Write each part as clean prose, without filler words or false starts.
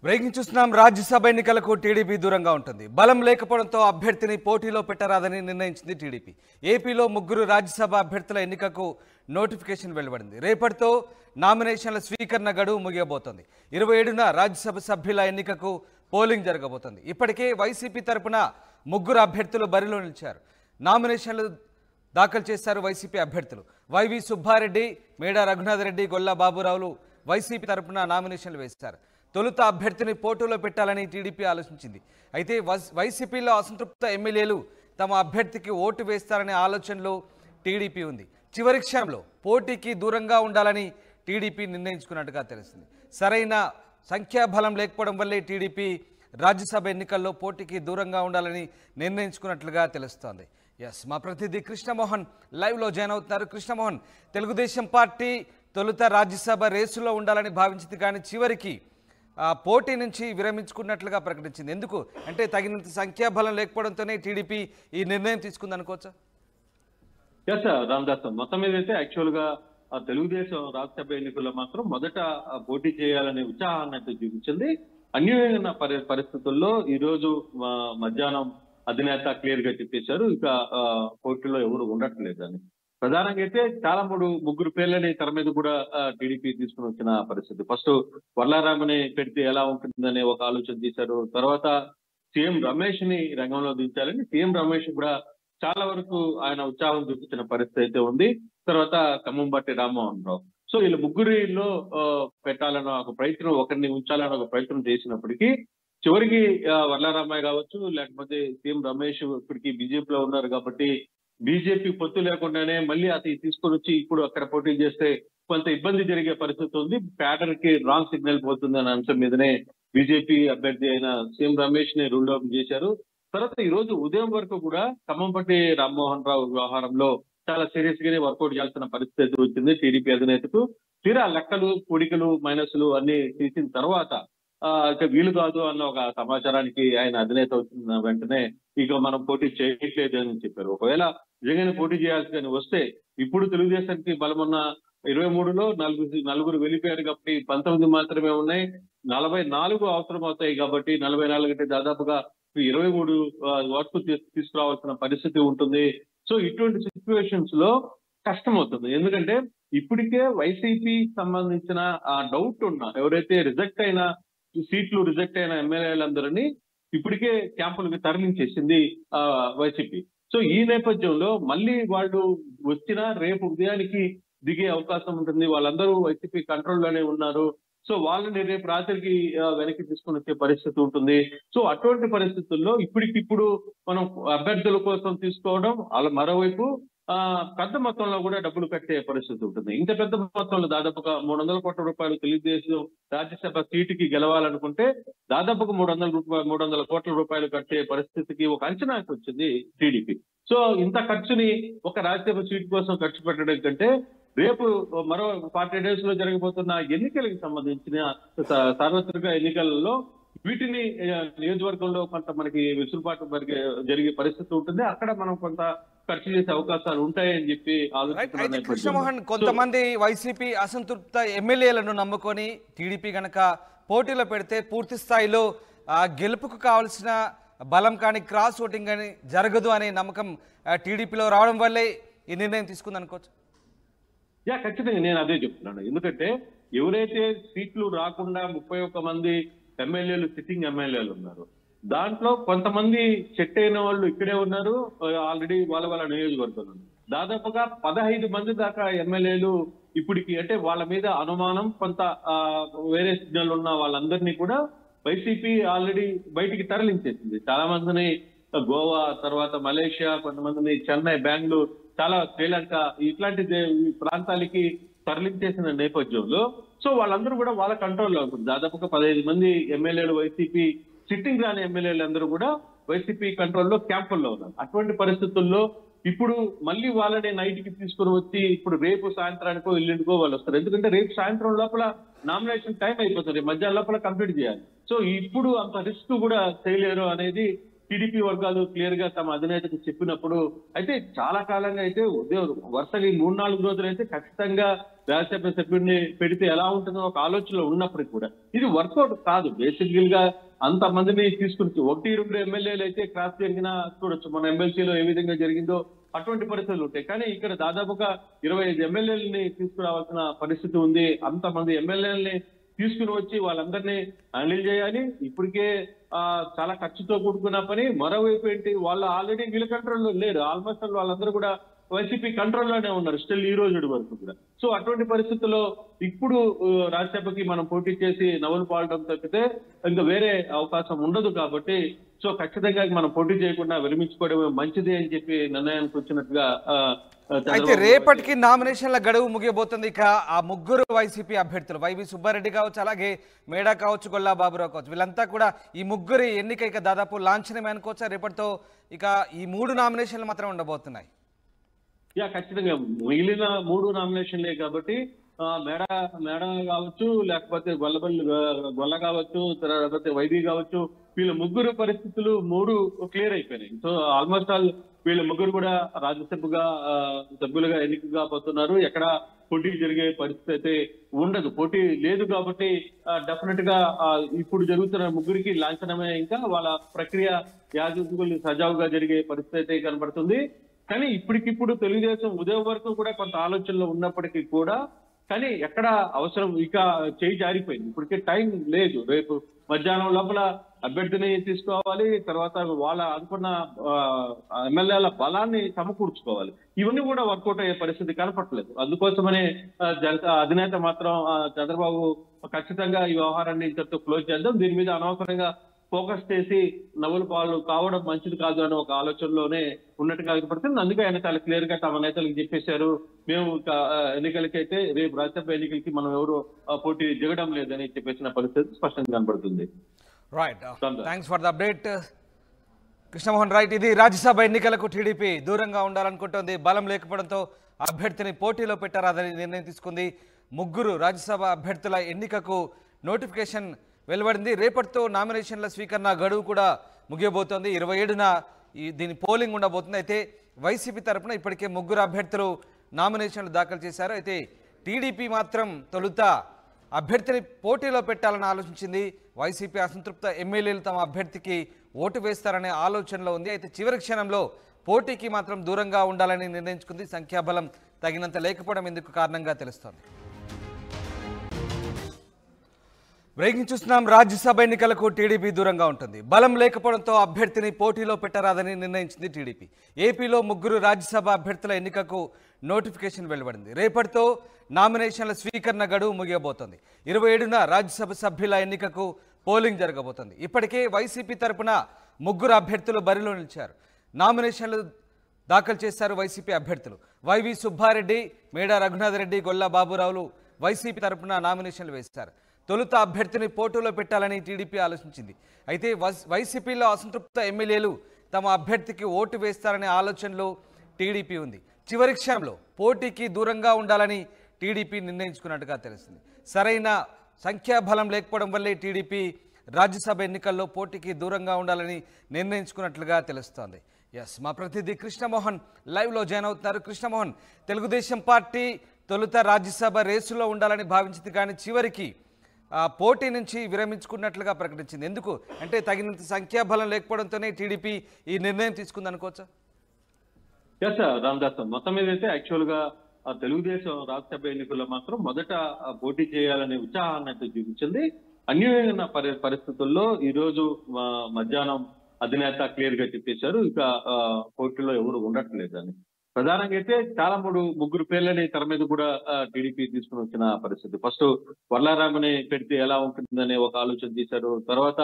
Breaking చూస్తున్నాం. రాజ్యసభ ఎన్నికలకు TDP దూరంగా ఉంటుంది. బలం లేకపోవడంతో అభ్యర్థిని పోటీలో పెట్టరాదని నిర్ణయించింది టీడీపీ. ఏపీలో 3 రాజ్యసభ అభ్యర్థుల ఎన్నికకు నోటిఫికేషన్ వెలువడింది. రేపటితో నామినేషన్ల స్వీకరణ గడువు ముగియబోతోంది. 27న రాజ్యసభ సభ్యుల ఎన్నికకు పోలింగ్ జరగబోతోంది. ఇప్పటికే వైసీపీ తరపున 3 అభ్యర్థులు బరిలో నిలిచారు. నామినేషన్లు దాఖలు చేశారు వైసీపీ అభ్యర్థులు. వైవి సుబ్బారెడ్డి, మేడా రఘునాథరెడ్డి, గొల్లా బాబురావులు వైసీపీ తరపున నామినేషన్లు వేశారు. తొలుత అభ్యర్థిని పోటీలో పెట్టాలని టీడీపీ ఆలోచించింది. అయితే వైసీపీలో అసంతృప్త ఎమ్మెల్యేలు తమ అభ్యర్థికి ఓటు వేస్తారనే ఆలోచనలో టీడీపీ ఉంది. చివరి క్షణంలో పోటీకి దూరంగా ఉండాలని టీడీపీ నిర్ణయించుకున్నట్టుగా తెలుస్తుంది. సరైన సంఖ్యాబలం లేకపోవడం వల్లే టీడీపీ రాజ్యసభ ఎన్నికల్లో పోటీకి దూరంగా ఉండాలని నిర్ణయించుకున్నట్లుగా తెలుస్తోంది. మా ప్రతినిధి కృష్ణమోహన్ లైవ్లో జాయిన్ అవుతున్నారు. కృష్ణమోహన్, తెలుగుదేశం పార్టీ తొలుత రాజ్యసభ రేసులో ఉండాలని భావించింది, కానీ చివరికి పోటీ నుంచి విరమించుకున్నట్లుగా ప్రకటించింది. ఎందుకు అంటే తగినంత సంఖ్యాబలం లేకపోవడంతోనే టీడీపీ ఈ నిర్ణయం తీసుకుంది అనుకోవచ్చా? రామదాస్, మొత్తం మీద అయితే యాక్చువల్ గా తెలుగుదేశం రాజ్యసభ ఎన్నికల్లో మాత్రం మొదట పోటీ చేయాలనే ఉత్సాహాన్ని అయితే చూపించింది. అన్యాయమైన పరిస్థితుల్లో ఈ రోజు మధ్యాహ్నం అధినేత క్లియర్ గా చెప్పేశారు, ఇక పోటీలో ఎవరు ఉండట్లేదని. ప్రధానంగా అయితే చాలా 3 పేర్లని తెర మీద కూడా టీడీపీ తీసుకుని వచ్చిన పరిస్థితి. ఫస్ట్ వర్లారామని పెడితే ఎలా ఉంటుందనే ఒక ఆలోచన చేశారు. తర్వాత సీఎం రమేష్ ని రంగంలో దించాలని సీఎం రమేష్ కూడా చాలా వరకు ఆయన ఉత్సాహం చూపించిన పరిస్థితి అయితే ఉంది. తర్వాత ఖమ్మంబట్టి రామ్మోహన్ రావు. సో వీళ్ళు 3 పెట్టాలన్న ఒక ప్రయత్నం, ఒకరిని ఉంచాలన్న ఒక ప్రయత్నం చేసినప్పటికీ చివరికి వర్లారామయ్య కావచ్చు, లేకపోతే సీఎం రమేష్ ఇప్పటికి బీజేపీలో ఉన్నారు కాబట్టి బీజేపీ పొత్తు లేకుండానే మళ్ళీ అతను తీసుకొని వచ్చి ఇప్పుడు అక్కడ పోటీ చేస్తే కొంత ఇబ్బంది జరిగే పరిస్థితి ఉంది. ప్యాటర్ కి రాంగ్ సిగ్నల్ పోతుంది అనే అంశం మీదనే బీజేపీ అభ్యర్థి అయిన సీఎం రమేష్ ని రూల్ అవుట్ చేశారు. తర్వాత ఈ రోజు ఉదయం వరకు కూడా ఖమ్మంపట్టి రామ్మోహన్ రావు వ్యవహారంలో చాలా సీరియస్ గానే వర్కౌట్ చేయాల్సిన పరిస్థితి వచ్చింది టీడీపీ అధినేతకు. తీరా లెక్కలు, పొడికలు, మైనస్లు అన్ని తీసిన తర్వాత ఇక వీలు కాదు అన్న ఒక సమాచారానికి ఆయన అధినేత వచ్చిన వెంటనే ఇక మనం పోటీ చేయట్లేదు అని చెప్పారు. ఒకవేళ నిజంగానే పోటీ చేయాల్సి వస్తే ఇప్పుడు తెలుగుదేశానికి బలమున్న 23లో నలుగురు వెళ్ళిపోయారు కాబట్టి 19 మాత్రమే ఉన్నాయి. 44 అవసరం అవుతాయి కాబట్టి 44 అంటే దాదాపుగా 23 వరకు తీసుకురావాల్సిన పరిస్థితి ఉంటుంది. సో ఇటువంటి సిచ్యువేషన్స్ లో కష్టం అవుతుంది. ఎందుకంటే ఇప్పటికే వైసీపీ సంబంధించిన ఆ డౌట్ ఉన్న ఎవరైతే సీట్లు రిజెక్ట్ అయిన ఎమ్మెల్యేలందరినీ ఇప్పటికే క్యాంపులకు తరలించేసింది వైసీపీ. సో ఈ నేపథ్యంలో మళ్ళీ వాళ్ళు వచ్చినా రేపు ఉదయానికి దిగే అవకాశం ఉంటుంది. వాళ్ళందరూ వైసీపీ కంట్రోల్లోనే ఉన్నారు. సో వాళ్ళని రేపు రాత్రికి వెనక్కి తీసుకుని వచ్చే పరిస్థితి ఉంటుంది. సో అటువంటి పరిస్థితుల్లో ఇప్పటికిప్పుడు మనం అభ్యర్థుల కోసం తీసుకోవడం, వాళ్ళ మరోవైపు పెద్ద మొత్తంలో కూడా డబ్బులు కట్టే పరిస్థితి ఉంటుంది. ఇంత పెద్ద మొత్తంలో దాదాపుగా 300 కోట్ల రూపాయలు తెలుగుదేశం రాజ్యసభ సీటుకి గెలవాలనుకుంటే దాదాపుగా 300 కోట్ల రూపాయలు కట్టే పరిస్థితికి ఒక అంచనాకి వచ్చింది టీడీపీ. సో ఇంత ఖర్చుని ఒక రాజ్యసభ సీటు కోసం ఖర్చు పెట్టడం కంటే రేపు మరో 40 days లో జరగబోతున్న ఎన్నికలకు సంబంధించిన సార్వత్రిక ఎన్నికలలో వీటిని నియోజకవర్గంలో కొంత మనకి విసులుబాటు జరిగే పరిస్థితి ఉంటుంది. అక్కడ మనం కొంత ఖర్చు చేసే అవకాశాలు ఉంటాయని చెప్పి ఆలోచన. కృష్ణమోహన్, కొంతమంది వైసీపీ అసంతృప్త ఎమ్మెల్యేలను నమ్ముకొని టీడీపీ గనక పోటీలో పెడితే పూర్తి స్థాయిలో గెలుపుకు కావాల్సిన బలం కానీ క్రాస్ ఓటింగ్ కానీ జరగదు అనే నమ్మకం టీడీపీలో రావడం వల్లే ఈ నిర్ణయం తీసుకుంది అనుకోవచ్చు. ఖచ్చితంగా నేను అదే చెప్తున్నాను. ఎందుకంటే ఎవరైతే సీట్లు రాకుండా 31 మంది ఎమ్మెల్యేలు, సిట్టింగ్ ఎమ్మెల్యేలు ఉన్నారు, దాంట్లో కొంతమంది సెట్ అయిన వాళ్ళు ఇక్కడే ఉన్నారు ఆల్రెడీ వాళ్ళ నియోజకవర్గంలో. దాదాపుగా 15 మంది దాకా ఎమ్మెల్యేలు ఇప్పటికి అంటే వాళ్ళ మీద అనుమానం కొంత వేరే సిగ్నల్ ఉన్న వాళ్ళందరినీ కూడా వైసీపీ ఆల్రెడీ బయటికి తరలించేసింది. చాలా మందిని గోవా, తర్వాత మలేషియా, కొంతమందిని చెన్నై, బెంగళూరు, చాలా శ్రీలంక ఇట్లాంటి ప్రాంతాలకి తరలించేసిన నేపథ్యంలో సో వాళ్ళందరూ కూడా వాళ్ళ కంట్రోల్లో ఉంటుంది. దాదాపుగా 15 మంది ఎమ్మెల్యేలు వైసీపీ సిట్టింగ్ రాని ఎమ్మెల్యేలు అందరూ కూడా వైసీపీ కంట్రోల్లో క్యాంపుల్లో ఉన్నారు. అటువంటి పరిస్థితుల్లో ఇప్పుడు మళ్ళీ వాళ్ళని నైట్కి తీసుకుని వచ్చి ఇప్పుడు రేపు సాయంత్రానికో ఎల్లుండికో వాళ్ళు వస్తారు. ఎందుకంటే రేపు సాయంత్రం లోపల నామినేషన్ టైం అయిపోతుంది, మధ్యాహ్నం లోపల కంప్లీట్ చేయాలి. సో ఇప్పుడు అంత రిస్క్ కూడా చేయలేరు అనేది టీడీపీ వర్గాలు క్లియర్ గా తమ అధినేతకు చెప్పినప్పుడు అయితే చాలా కాలంగా అయితే వరుసగా 3-4 రోజులు అయితే ఖచ్చితంగా రాజ్యసభ సభ్యుడిని పెడితే ఎలా ఉంటుందో ఒక ఆలోచనలో ఉన్నప్పటికీ కూడా ఇది వర్కౌట్ కాదు. బేసికల్ గా అంత మందిని తీసుకుని 1-2 ఎమ్మెల్యేలు అయితే క్రాస్ జరిగినా చూడొచ్చు. మన ఎమ్మెల్సీలో ఏ విధంగా జరిగిందో అటువంటి పరిస్థితులు ఉంటాయి. కానీ ఇక్కడ దాదాపుగా 25 ఎమ్మెల్యేలని తీసుకురావాల్సిన పరిస్థితి ఉంది. అంతమంది ఎమ్మెల్యేలని తీసుకుని వచ్చి వాళ్ళందరినీ హ్యాండిల్ చేయాలి. ఇప్పటికే చాలా ఖర్చుతో కూడుకున్న పని. మరోవైపు ఏంటి, వాళ్ళు ఆల్రెడీ వీళ్ళ కంట్రోల్లో లేరు. ఆల్మోస్ట్ వాళ్ళందరూ కూడా వైసీపీ కంట్రోల్లోనే ఉన్నారు స్టిల్ ఈ రోజు వరకు కూడా. సో అటువంటి పరిస్థితుల్లో ఇప్పుడు రాజ్యసభకి మనం పోటీ చేసి నవ్వులు పాడడం తప్పితే ఇంకా వేరే అవకాశం ఉండదు. కాబట్టి సో ఖచ్చితంగా మనం పోటీ చేయకుండా విరమించుకోవడమే మంచిది అని చెప్పి నిర్ణయానికి వచ్చినట్టుగా అయితే రేపటికి నామినేషన్ల గడువు ముగియబోతుంది. ఇక ఆ ముగ్గురు వైసీపీ అభ్యర్థులు వైవి సుబ్బారెడ్డి కావచ్చు, అలాగే మేడా కావచ్చు, గొల్లా బాబురావు కావచ్చు, వీళ్ళంతా కూడా ఈ ముగ్గురి ఎన్నిక ఇక దాదాపు లాంఛనమే అనుకోవచ్చా? రేపటితో ఇక ఈ 3 నామినేషన్లు మాత్రం ఉండబోతున్నాయి. ఖచ్చితంగా మిగిలిన 3 నామినేషన్లే కాబట్టి మేడ కావచ్చు, లేకపోతే గొల్ల కావచ్చు, లేకపోతే వైవి కావచ్చు, వీళ్ళ ముగ్గురు పరిస్థితులు 3 క్లియర్ అయిపోయినాయి. సో ఆల్మోస్ట్ ఆల్ వీళ్ళ ముగ్గురు కూడా రాజ్యసభగా సభ్యులుగా ఎన్నిక కాబోతున్నారు. ఎక్కడ పోటీ జరిగే పరిస్థితి అయితే ఉండదు. పోటీ లేదు కాబట్టి డెఫినెట్ గా ఇప్పుడు జరుగుతున్న ముగ్గురికి లాంఛనమే. ఇంకా వాళ్ళ ప్రక్రియ యాజకులు సజావుగా జరిగే పరిస్థితి అయితే కనబడుతుంది. కానీ ఇప్పటికిప్పుడు తెలుగుదేశం ఉదయం వరకు కూడా కొంత ఆలోచనలో ఉన్నప్పటికీ కూడా కానీ ఎక్కడ అవసరం ఇక చేయి జారిపోయింది. ఇప్పటికే టైం లేదు. రేపు మధ్యాహ్నం లోపల అభ్యర్థిని తీసుకోవాలి, తర్వాత వాళ్ళ అనుకున్న ఎమ్మెల్యేల బలాన్ని సమకూర్చుకోవాలి. ఇవన్నీ కూడా వర్కౌట్ అయ్యే పరిస్థితి కనపట్లేదు. అందుకోసమనే అధినేత మాత్రం చంద్రబాబు ఖచ్చితంగా ఈ వ్యవహారాన్ని ఇంతటితో క్లోజ్ చేద్దాం, దీని మీద అనవసరంగా ఫోకస్ చేసి నవ్వుల పాలు కావడం మంచిది కాదు అనే ఒక ఆలోచనలోనే ఉన్నట్టుగా కనపడుతుంది. అందుకే ఆయన చాలా క్లియర్ గా తమ నేతలకు చెప్పేశారు, మేము ఎన్నికలకైతే రేపు రాజ్యసభ ఎన్నికలకి మనం ఎవరు పోటీ దిగడం లేదని చెప్పేసిన పరిస్థితి స్పష్టంగా కనబడుతుంది. Right, thanks for the update Krishnamohan. Right, ఇది రాజ్యసభ ఎన్నికలకు టీడీపీ దూరంగా ఉండాలనుకుంటోంది. బలం లేకపోవడంతో అభ్యర్థిని పోటీలో పెట్టరాదని నిర్ణయం తీసుకుంది. ముగ్గురు రాజ్యసభ అభ్యర్థుల ఎన్నికకు నోటిఫికేషన్ వెలువడింది. రేపటితో నామినేషన్ల స్వీకరణ గడువు కూడా ముగియబోతోంది. 27న దీని పోలింగ్ ఉండబోతుంది. అయితే వైసీపీ తరఫున ఇప్పటికే ముగ్గురు అభ్యర్థులు నామినేషన్లు దాఖలు చేశారు. అయితే టీడీపీ మాత్రం తొలుత అభ్యర్థిని పోటీలో పెట్టాలని ఆలోచించింది. వైసీపీ అసంతృప్త ఎమ్మెల్యేలు తమ అభ్యర్థికి ఓటు వేస్తారనే ఆలోచనలో ఉంది. అయితే చివరి క్షణంలో పోటీకి మాత్రం దూరంగా ఉండాలని నిర్ణయించుకుంది. సంఖ్యాబలం తగినంత లేకపోవడం ఇందుకు కారణంగా తెలుస్తోంది. బ్రేకింగ్ చూస్తున్నాం. రాజ్యసభ ఎన్నికలకు టీడీపీ దూరంగా ఉంటుంది. బలం లేకపోవడంతో అభ్యర్థిని పోటీలో పెట్టరాదని నిర్ణయించింది టీడీపీ. ఏపీలో ముగ్గురు రాజ్యసభ అభ్యర్థుల ఎన్నికకు నోటిఫికేషన్ వెలువడింది. రేపటితో నామినేషన్ల స్వీకరణ గడువు ముగియబోతోంది. 27న రాజ్యసభ సభ్యుల ఎన్నికకు పోలింగ్ జరగబోతోంది. ఇప్పటికే వైసీపీ తరపున ముగ్గురు అభ్యర్థులు బరిలో నిలిచారు. నామినేషన్లు దాఖలు చేశారు వైసీపీ అభ్యర్థులు. వైవి సుబ్బారెడ్డి, మేడా రఘునాథరెడ్డి, గొల్లా బాబురావులు వైసీపీ తరపున నామినేషన్లు వేశారు. తొలుత అభ్యర్థిని పోటీలో పెట్టాలని టీడీపీ ఆలోచించింది. అయితే వైసీపీలో అసంతృప్త ఎమ్మెల్యేలు తమ అభ్యర్థికి ఓటు వేస్తారనే ఆలోచనలో టీడీపీ ఉంది. చివరి క్షణంలో పోటీకి దూరంగా ఉండాలని టీడీపీ నిర్ణయించుకున్నట్టుగా తెలుస్తుంది. సరైన సంఖ్యాబలం లేకపోవడం వల్లే టీడీపీ రాజ్యసభ ఎన్నికల్లో పోటీకి దూరంగా ఉండాలని నిర్ణయించుకున్నట్లుగా తెలుస్తోంది. ఎస్, మా ప్రతినిధి కృష్ణమోహన్ లైవ్లో జాయిన్ అవుతున్నారు. కృష్ణమోహన్, తెలుగుదేశం పార్టీ తొలుత రాజ్యసభ రేసులో ఉండాలని భావించింది, కానీ చివరికి పోటీ నుంచి విరమించుకున్నట్లుగా ప్రకటించింది. ఎందుకు అంటే తగినంత సంఖ్యాబలం లేకపోవడంతోనే టీడీపీ ఈ నిర్ణయం తీసుకుంది అనుకోవచ్చా? ఎస్ రామదాస్, మొత్తం మీద అయితే యాక్చువల్ గా తెలుగుదేశం రాజ్యసభ ఎన్నికల్లో మాత్రం మొదట పోటీ చేయాలనే ఉత్సాహాన్ని అయితే చూపించింది. అన్యాయమైన పరిస్థితుల్లో ఈ రోజు మధ్యాహ్నం అధినేత క్లియర్ గా చెప్పేశారు, ఇక పోటీలో ఎవరు ఉండట్లేదు అని. ప్రధానంగా అయితే చాలా ముగ్గురు పేర్లని తెర మీద కూడా టీడీపీ తీసుకుని వచ్చిన పరిస్థితి. ఫస్ట్ వర్లారామని పెడితే ఎలా ఉంటుందనే ఒక ఆలోచన చేశారు. తర్వాత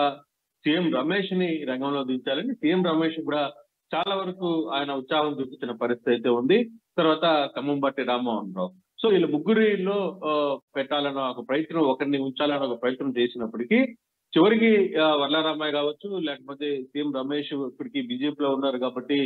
సీఎం రమేష్ ని రంగంలో దించాలని సీఎం రమేష్ కూడా చాలా వరకు ఆయన ఉత్సాహం చూపించిన పరిస్థితి అయితే ఉంది. తర్వాత ఖమ్మంబట్టి రామ్మోహన్ రావు. సో వీళ్ళ ముగ్గురిలో పెట్టాలన్న ఒక ప్రయత్నం, ఒకరిని ఉంచాలన్న ఒక ప్రయత్నం చేసినప్పటికీ చివరికి వర్లారామయ్య కావచ్చు, లేకపోతే సీఎం రమేష్ ఇప్పటికి బీజేపీలో ఉన్నారు కాబట్టి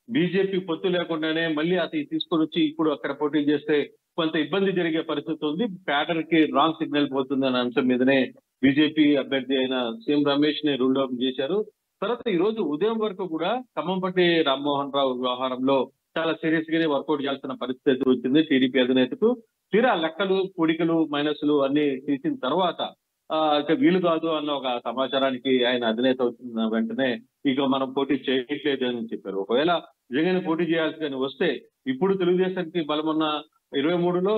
బీజేపీ పొత్తు లేకుండానే మళ్ళీ అతను తీసుకొని వచ్చి ఇప్పుడు అక్కడ పోటీ చేస్తే కొంత ఇబ్బంది జరిగే పరిస్థితి ఉంది. ప్యాడర్ కి రాంగ్ సిగ్నల్ పోతుంది అనే అంశం మీదనే బీజేపీ అభ్యర్థి అయిన సీఎం రమేష్ ని రూల్ అవుట్ చేశారు. తర్వాత ఈ రోజు ఉదయం వరకు కూడా ఖమ్మంపట్టి రామ్మోహన్ రావు వ్యవహారంలో చాలా సీరియస్ గానే వర్కౌట్ చేయాల్సిన పరిస్థితి వచ్చింది టీడీపీ అధినేతకు. తీరా లెక్కలు పొడికలు మైనస్లు అన్ని తీసిన తర్వాత ఇక వీలు కాదు అన్న ఒక సమాచారానికి ఆయన అధినేత వచ్చిన వెంటనే ఇక మనం పోటీ చేయట్లేదు అని చెప్పారు. ఒకవేళ నిజంగానే పోటీ చేయాల్సి కానీ వస్తే ఇప్పుడు తెలుగుదేశానికి బలమున్న 23లో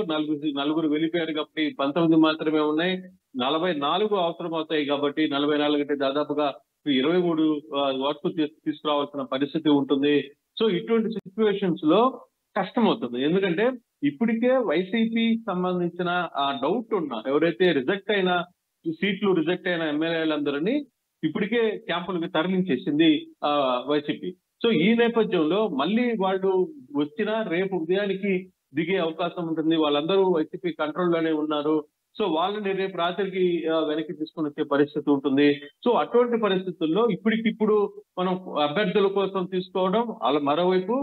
నలుగురు వెళ్ళిపోయారు కాబట్టి 19 మాత్రమే ఉన్నాయి. 44 అవసరం అవుతాయి కాబట్టి 44 అంటే దాదాపుగా 23 వరకు తీసుకురావాల్సిన పరిస్థితి ఉంటుంది. సో ఇటువంటి సిచ్యువేషన్స్ లో కష్టం అవుతుంది. ఎందుకంటే ఇప్పటికే వైసీపీ సంబంధించిన ఆ డౌట్ ఉన్న ఎవరైతే సీట్లు రిజెక్ట్ అయిన ఎమ్మెల్యేలందరినీ ఇప్పటికే క్యాంపులకు తరలించేసింది వైసీపీ. సో ఈ నేపథ్యంలో మళ్ళీ వాళ్ళు వచ్చినా రేపు ఉదయానికి దిగే అవకాశం ఉంటుంది. వాళ్ళందరూ వైసీపీ కంట్రోల్లోనే ఉన్నారు. సో వాళ్ళని రేపు రాత్రికి వెనక్కి తీసుకుని వచ్చే పరిస్థితి ఉంటుంది. సో అటువంటి పరిస్థితుల్లో ఇప్పటికిప్పుడు మనం అభ్యర్థుల కోసం తీసుకోవడం, అలా మరోవైపు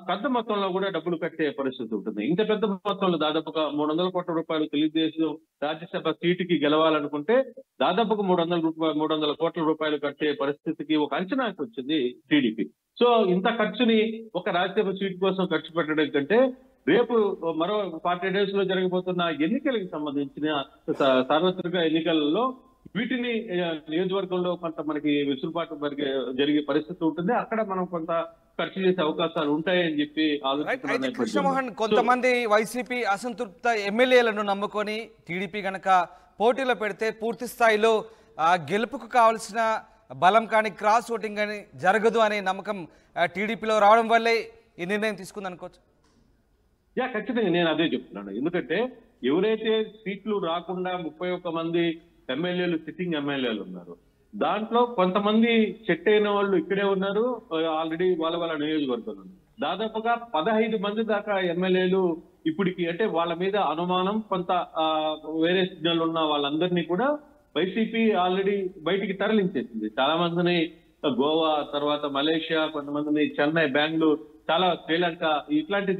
పెద్ద మొత్తంలో కూడా డబ్బులు కట్టే పరిస్థితి ఉంటుంది. ఇంత పెద్ద మొత్తంలో దాదాపుగా 300 కోట్ల రూపాయలు తెలుగుదేశం రాజ్యసభ సీటుకి గెలవాలనుకుంటే దాదాపుగా 300 కోట్ల రూపాయలు కట్టే పరిస్థితికి ఒక అంచనాకి వచ్చింది టీడీపీ. సో ఇంత ఖర్చుని ఒక రాజ్యసభ సీటు కోసం ఖర్చు పెట్టడం కంటే రేపు మరో 40 days లో జరగబోతున్న ఎన్నికలకు సంబంధించిన సార్వత్రిక ఎన్నికలలో వీటిని నియోజకవర్గంలో కొంత మనకి వెసులుబాటు జరిగే పరిస్థితి ఉంటుంది. అక్కడ మనం కొంత ఖర్చు చేసే అవకాశాలు ఉంటాయని చెప్పి ఆలోచిస్తున్నారు. కృష్ణమోహన్, కొంతమంది వైసీపీ అసంతృప్త ఎమ్మెల్యేలను నమ్ముకొని టీడీపీ గనక పోటీలో పెడితే పూర్తి స్థాయిలో గెలుపుకు కావాల్సిన బలం కానీ క్రాస్ ఓటింగ్ అని జరగదు అనే నమ్మకం టీడీపీలో రావడం వల్లే ఈ నిర్ణయం తీసుకుంది అనుకోవచ్చు. ఖచ్చితంగా నేను అదే చెప్తున్నాను. ఎందుకంటే ఎవరైతే సీట్లు రాకుండా 31 మంది ఎమ్మెల్యేలు సిట్టింగ్ ఎమ్మెల్యేలు ఉన్నారు, దాంట్లో కొంతమంది సెట్ అయిన వాళ్ళు ఇక్కడే ఉన్నారు, ఆల్రెడీ వాళ్ళ నియోజకవర్గంలో దాదాపుగా 15 మంది దాకా ఎమ్మెల్యేలు ఇప్పటికి అంటే వాళ్ళ మీద అనుమానం కొంత వేరే సిగ్నల్ ఉన్న వాళ్ళందరినీ కూడా వైసీపీ ఆల్రెడీ బయటికి తరలించేసింది. చాలా మందిని గోవా, తర్వాత మలేషియా, కొంతమందిని చెన్నై, బెంగళూరు, చాలా శ్రీలంక ఇట్లాంటి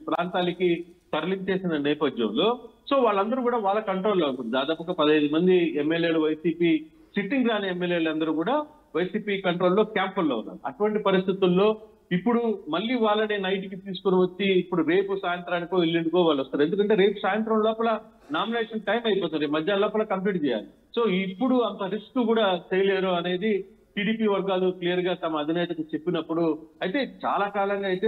ప్రాంతాలకి తరలించేసిన నేపథ్యంలో సో వాళ్ళందరూ కూడా వాళ్ళ కంట్రోల్లో ఉంటుంది. దాదాపుగా 15 మంది ఎమ్మెల్యేలు వైసీపీ సిట్టింగ్ రాని ఎమ్మెల్యేలు అందరూ కూడా వైసీపీ కంట్రోల్లో క్యాంపుల్లో ఉన్నారు. అటువంటి పరిస్థితుల్లో ఇప్పుడు మళ్ళీ వాళ్ళని నైట్కి తీసుకుని వచ్చి ఇప్పుడు రేపు సాయంత్రానికో ఎల్లుండికో వాళ్ళు వస్తారు. ఎందుకంటే రేపు సాయంత్రం లోపల నామినేషన్ టైం అయిపోతుంది, మధ్యాహ్నం లోపల కంప్లీట్ చేయాలి. సో ఇప్పుడు అంత రిస్క్ కూడా చేయలేరు అనేది టీడీపీ వర్గాలు క్లియర్ గా తమ అధినేతకు చెప్పినప్పుడు అయితే చాలా కాలంగా అయితే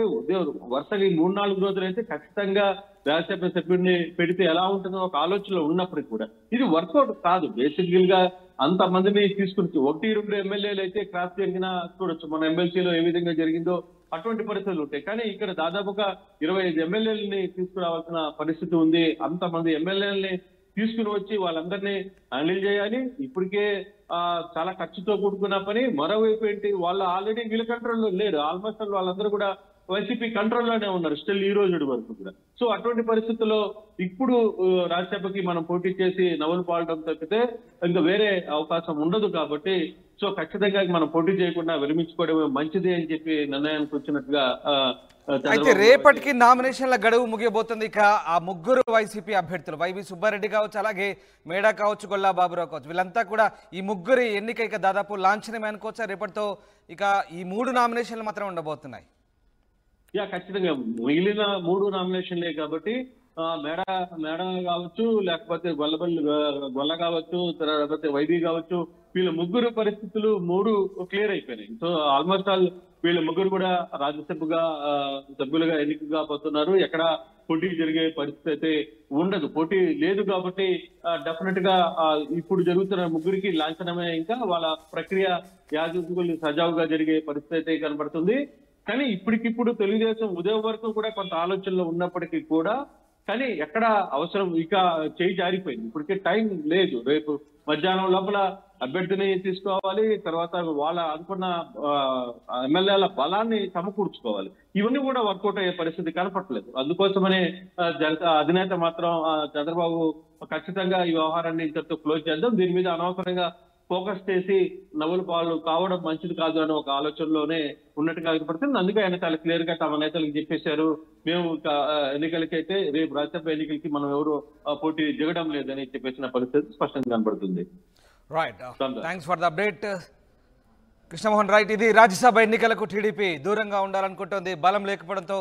వరుసగా 3-4 రోజులు అయితే ఖచ్చితంగా రాజ్యసభ సభ్యుడిని పెడితే ఎలా ఉంటుందో ఒక ఆలోచనలో ఉన్నప్పటికీ కూడా ఇది వర్కౌట్ కాదు. బేసికల్ గా అంత మందిని తీసుకుని 1-2 ఎమ్మెల్యేలు అయితే క్రాస్ జరిగినా చూడొచ్చు. మన ఎమ్మెల్సీలో ఏ విధంగా జరిగిందో అటువంటి పరిస్థితులు ఉంటాయి. కానీ ఇక్కడ దాదాపుగా 25 ఎమ్మెల్యేలని తీసుకురావాల్సిన పరిస్థితి ఉంది. అంతమంది ఎమ్మెల్యేలని తీసుకుని వచ్చి వాళ్ళందరినీ హ్యాండిల్ చేయాలి. ఇప్పటికే చాలా ఖర్చుతో కూడుకున్న పని. మరోవైపు ఏంటి, వాళ్ళు ఆల్రెడీ వీళ్ళ కంట్రోల్లో లేరు. ఆల్మోస్ట్ వాళ్ళందరూ కూడా వైసీపీ కంట్రోల్లోనే ఉన్నారు స్టిల్ ఈ రోజు వరకు కూడా. సో అటువంటి పరిస్థితుల్లో ఇప్పుడు రాజ్యసభకి మనం పోటీ చేసి నవ్వులు పాడడం తప్పితే ఇంకా వేరే అవకాశం ఉండదు. కాబట్టి సో ఖచ్చితంగా మనం పోటీ చేయకుండా విరమించుకోవడమే మంచిది అని చెప్పి నిర్ణయానికి వచ్చినట్టుగా అయితే రేపటికి నామినేషన్ల గడువు ముగియబోతుంది. ఇక ఆ ముగ్గురు వైసీపీ అభ్యర్థులు వైవి సుబ్బారెడ్డి కావచ్చు, అలాగే మేడా కావచ్చు, గొల్లా బాబురావు కావచ్చు, వీళ్ళంతా కూడా ఈ ముగ్గురి ఎన్నిక ఇక దాదాపు లాంఛనమే అనుకోవచ్చా రేపటితో? ఇక ఈ 3 నామినేషన్లు మాత్రం ఉండబోతున్నాయి. ఖచ్చితంగా మిగిలిన 3 నామినేషన్లే కాబట్టి మేడ కావచ్చు, లేకపోతే గొల్ల కావచ్చు, లేకపోతే వైబీ కావచ్చు, వీళ్ళ ముగ్గురు పరిస్థితులు 3 క్లియర్ అయిపోయినాయి. సో ఆల్మోస్ట్ ఆల్ వీళ్ళ ముగ్గురు కూడా రాజ్యసభగా సభ్యులుగా ఎన్నిక కాబోతున్నారు. ఎక్కడ పోటీ జరిగే పరిస్థితి అయితే ఉండదు. పోటీ లేదు కాబట్టి డెఫినెట్ గా ఇప్పుడు జరుగుతున్న ముగ్గురికి లాంఛనమే. ఇంకా వాళ్ళ ప్రక్రియ యాజకులు సజావుగా జరిగే పరిస్థితి అయితే కనబడుతుంది. కానీ ఇప్పటికిప్పుడు తెలుగుదేశం ఉదయం వరకు కూడా కొంత ఆలోచనలో ఉన్నప్పటికీ కూడా కానీ ఎక్కడ అవసరం ఇక చేయి జారిపోయింది. ఇప్పటికే టైం లేదు. రేపు మధ్యాహ్నం లోపల అభ్యర్థిని తీసుకోవాలి, తర్వాత వాళ్ళ అనుకున్న ఎమ్మెల్యేల బలాన్ని సమకూర్చుకోవాలి. ఇవన్నీ కూడా వర్కౌట్ అయ్యే పరిస్థితి కనపట్లేదు. అందుకోసమనే అధినేత మాత్రం చంద్రబాబు ఖచ్చితంగా ఈ వ్యవహారాన్ని ఇంతటితో క్లోజ్ చేద్దాం, దీని మీద అనవసరంగా ఫోకస్ చేసి నవ్వుల పాలు కావడం మంచిది కాదు అనే ఒక ఆలోచనలోనే ఉన్నట్టుగా కనపడుతుంది. అందుకే ఆయన చాలా క్లియర్ గా తమ నేతలకు చెప్పేశారు, మేము ఎన్నికలకైతే రేపు రాజ్యసభ ఎన్నికలకి మనం ఎవరు పోటీ దిగడం లేదని చెప్పేసిన పరిస్థితి స్పష్టంగా కనపడుతుంది. Right, thanks for the update. Krishnamohan right, ఇది రాజ్యసభ ఎన్నికలకు టీడీపీ దూరంగా ఉండాలనుకుంటోంది. బలం లేకపోవడంతో